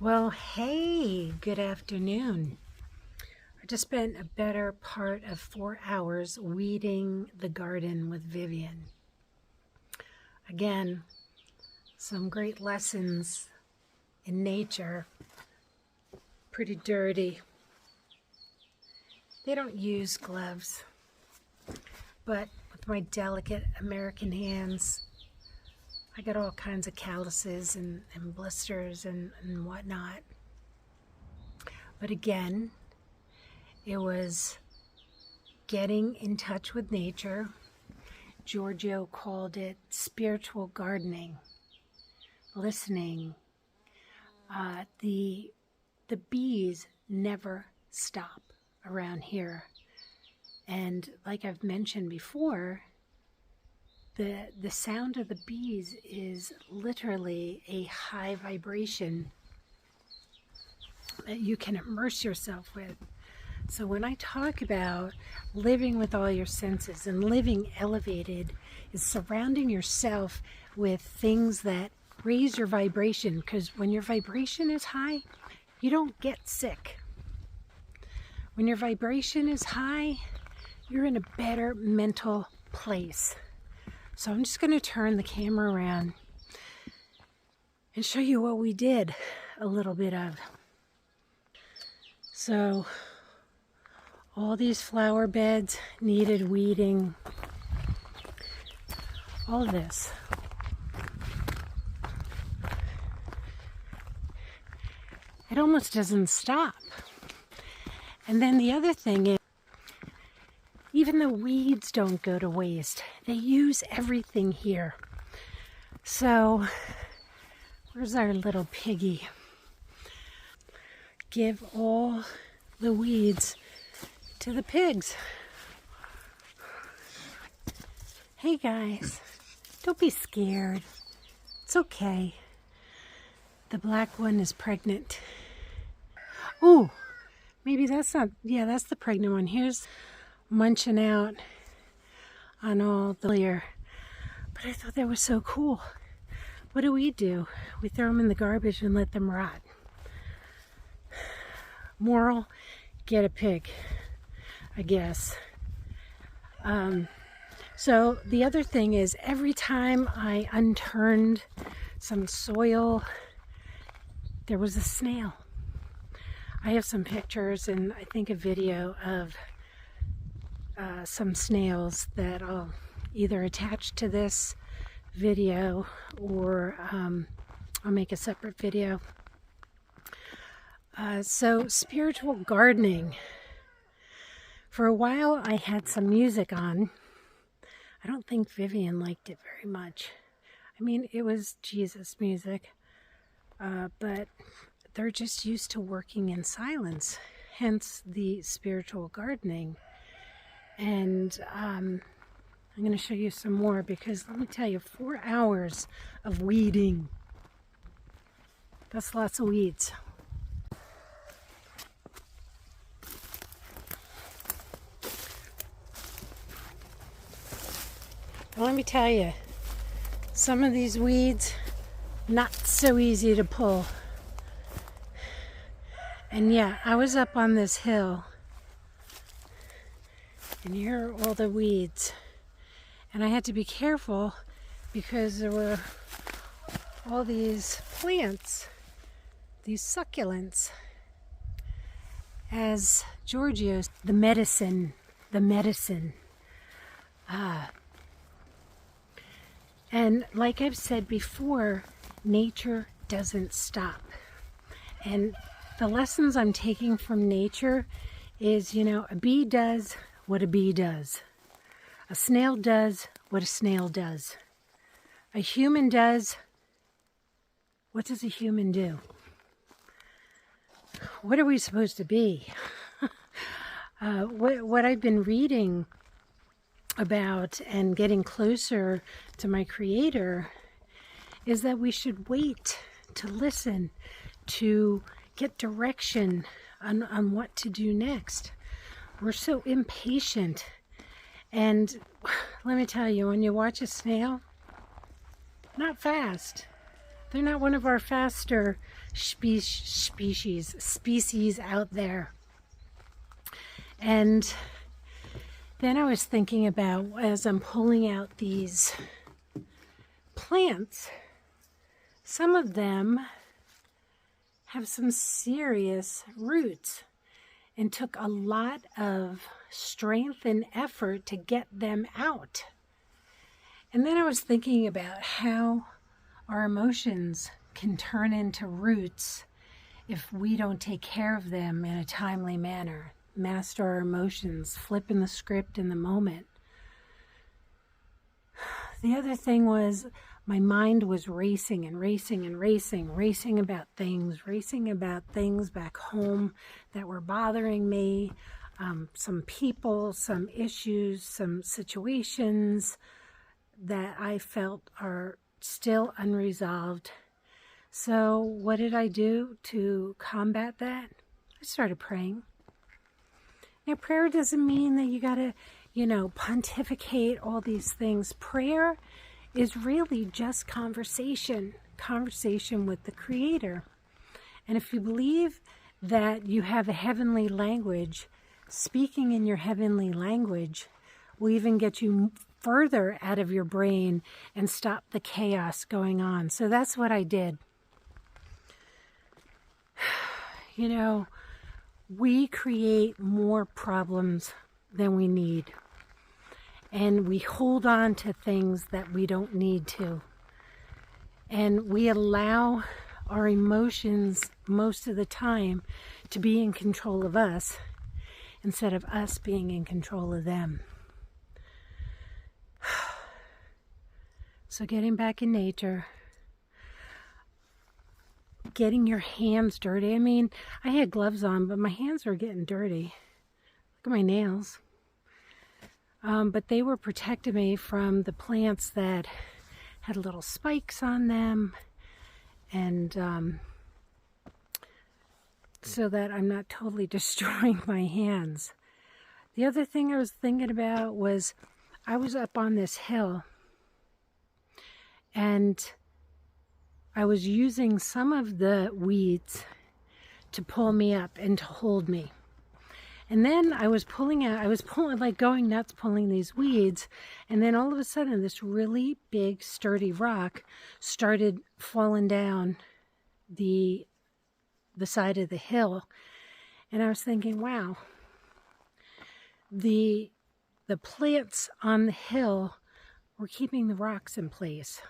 Well, hey, good afternoon. I just spent a better part of 4 hours weeding the garden with Vivian. Again, some great lessons in nature. Pretty dirty. They don't use gloves, but with my delicate American hands, I got all kinds of calluses and blisters and whatnot. But again, it was getting in touch with nature. Giorgio called it spiritual gardening, listening. The bees never stop around here. And like I've mentioned before, the sound of the bees is literally a high vibration that you can immerse yourself with. So when I talk about living with all your senses and living elevated, is surrounding yourself with things that raise your vibration, because when your vibration is high, you don't get sick. When your vibration is high, you're in a better mental place. So I'm just going to turn the camera around and show you what we did a little bit of. So all these flower beds needed weeding. All of this. It almost doesn't stop. And then the other thing is, even the weeds don't go to waste. They use everything here. So, where's our little piggy? Give all the weeds to the pigs. Hey guys, don't be scared. It's okay. The black one is pregnant. Oh, maybe that's not, yeah, that's the pregnant one. Here's munching out on all the layer. But I thought that was so cool. What do? We throw them in the garbage and let them rot. Moral, get a pig, I guess. So the other thing is, every time I unturned some soil, there was a snail. I have some pictures and I think a video of some snails that I'll either attach to this video or I'll make a separate video. So spiritual gardening. For a while I had some music on. I don't think Vivian liked it very much. I mean, it was Jesus music, but they're just used to working in silence, hence the spiritual gardening. And I'm going to show you some more, because let me tell you, 4 hours of weeding. That's lots of weeds. And let me tell you, some of these weeds, not so easy to pull. And yeah, I was up on this hill, and here are all the weeds. And I had to be careful because there were all these plants, these succulents. As Giorgio's, the medicine. And like I've said before, nature doesn't stop. And the lessons I'm taking from nature is, you know, a bee does what a bee does. A snail does what a snail does. A human does, what does a human do? What are we supposed to be? What I've been reading about and getting closer to my Creator is that we should wait to listen, to get direction on what to do next. We're so impatient. And let me tell you, when you watch a snail, not fast, They're not one of our faster species out there. And then I was thinking about, as I'm pulling out these plants, some of them have some serious roots and took a lot of strength and effort to get them out. And then I was thinking about how our emotions can turn into roots if we don't take care of them in a timely manner. Master our emotions, flipping the script in the moment. The other thing was, my mind was racing and racing and racing about things back home that were bothering me, some people, some issues, some situations that I felt are still unresolved. So what did I do to combat that? I started praying. Now, prayer doesn't mean that you gotta, pontificate all these things. Prayer is really just conversation with the Creator. And if you believe that you have a heavenly language, speaking in your heavenly language will even get you further out of your brain and stop the chaos going on. So that's what I did. We create more problems than we need. And we hold on to things that we don't need to. And we allow our emotions most of the time to be in control of us instead of us being in control of them. So getting back in nature, getting your hands dirty. I mean, I had gloves on, but my hands were getting dirty. Look at my nails. But they were protecting me from the plants that had little spikes on them, and so that I'm not totally destroying my hands. The other thing I was thinking about was, I was up on this hill, and I was using some of the weeds to pull me up and to hold me. And then I was pulling, like going nuts pulling these weeds. And then all of a sudden, this really big, sturdy rock started falling down the side of the hill. And I was thinking, wow, the plants on the hill were keeping the rocks in place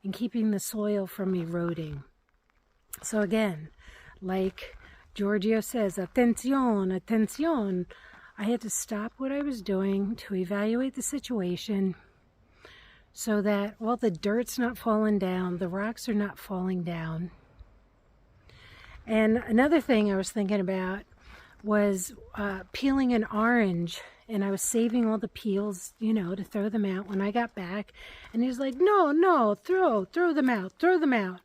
and keeping the soil from eroding. So again, like Giorgio says, attenzione, attenzione. I had to stop what I was doing to evaluate the situation so that, well, the dirt's not falling down, the rocks are not falling down. And another thing I was thinking about was peeling an orange, and I was saving all the peels, to throw them out when I got back. And he was like, no, throw them out.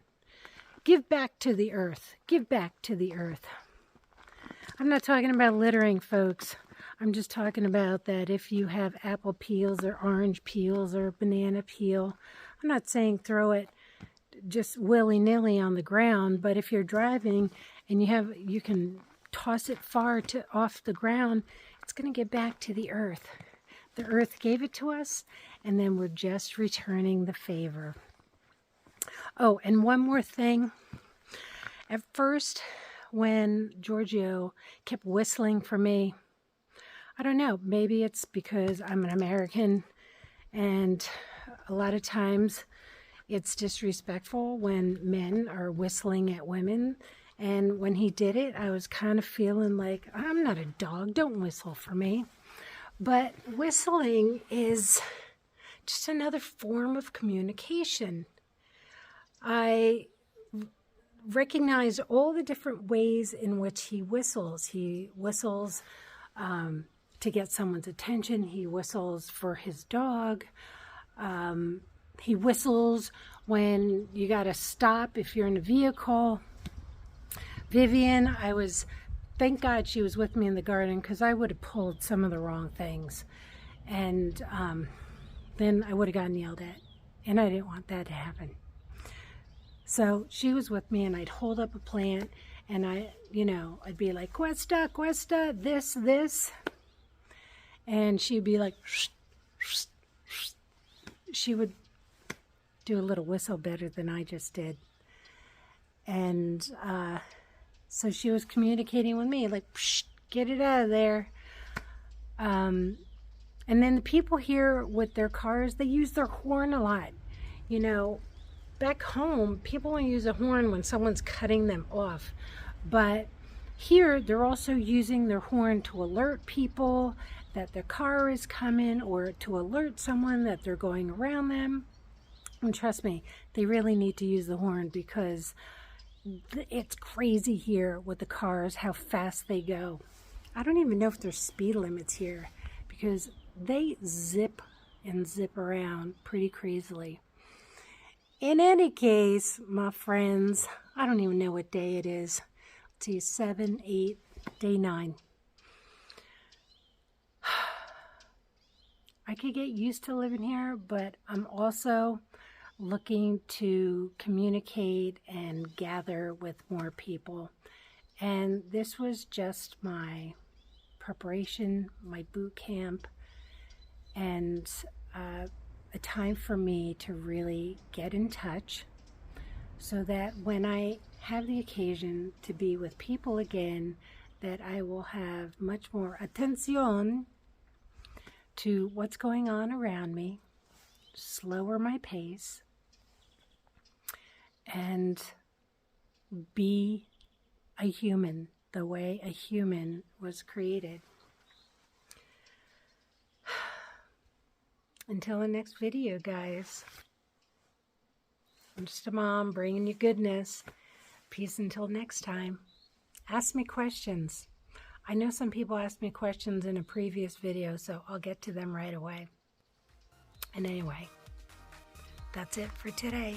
Give back to the earth. Give back to the earth. I'm not talking about littering, folks. I'm just talking about that if you have apple peels or orange peels or banana peel, I'm not saying throw it just willy-nilly on the ground, but if you're driving and you can toss it far off the ground, it's going to get back to the earth. The earth gave it to us, and then we're just returning the favor. Oh, and one more thing. At first, when Giorgio kept whistling for me, I don't know, maybe it's because I'm an American, and a lot of times it's disrespectful when men are whistling at women. And when he did it, I was kind of feeling like, I'm not a dog, don't whistle for me. But whistling is just another form of communication. I recognize all the different ways in which he whistles. He whistles to get someone's attention. He whistles for his dog. He whistles when you got to stop if you're in a vehicle. Vivian, thank God she was with me in the garden, because I would have pulled some of the wrong things. And then I would have gotten yelled at. And I didn't want that to happen. So she was with me, and I'd hold up a plant, and I'd be like, Questa, Questa, this. And she'd be like, she would do a little whistle better than I just did. And so she was communicating with me, like, get it out of there. And then the people here with their cars, they use their horn a lot. Back home, people only use a horn when someone's cutting them off. But here, they're also using their horn to alert people that their car is coming, or to alert someone that they're going around them. And trust me, they really need to use the horn, because it's crazy here with the cars, how fast they go. I don't even know if there's speed limits here, because they zip and zip around pretty crazily. In any case, my friends, I don't even know what day it is. Let's see, 7, 8, day 9. I could get used to living here, but I'm also looking to communicate and gather with more people. And this was just my preparation, my boot camp, and a time for me to really get in touch, so that when I have the occasion to be with people again, that I will have much more attention to what's going on around me, slower my pace, and be a human the way a human was created. Until the next video, guys. I'm just a mom bringing you goodness. Peace until next time. Ask me questions. I know some people asked me questions in a previous video, so I'll get to them right away. And anyway, that's it for today.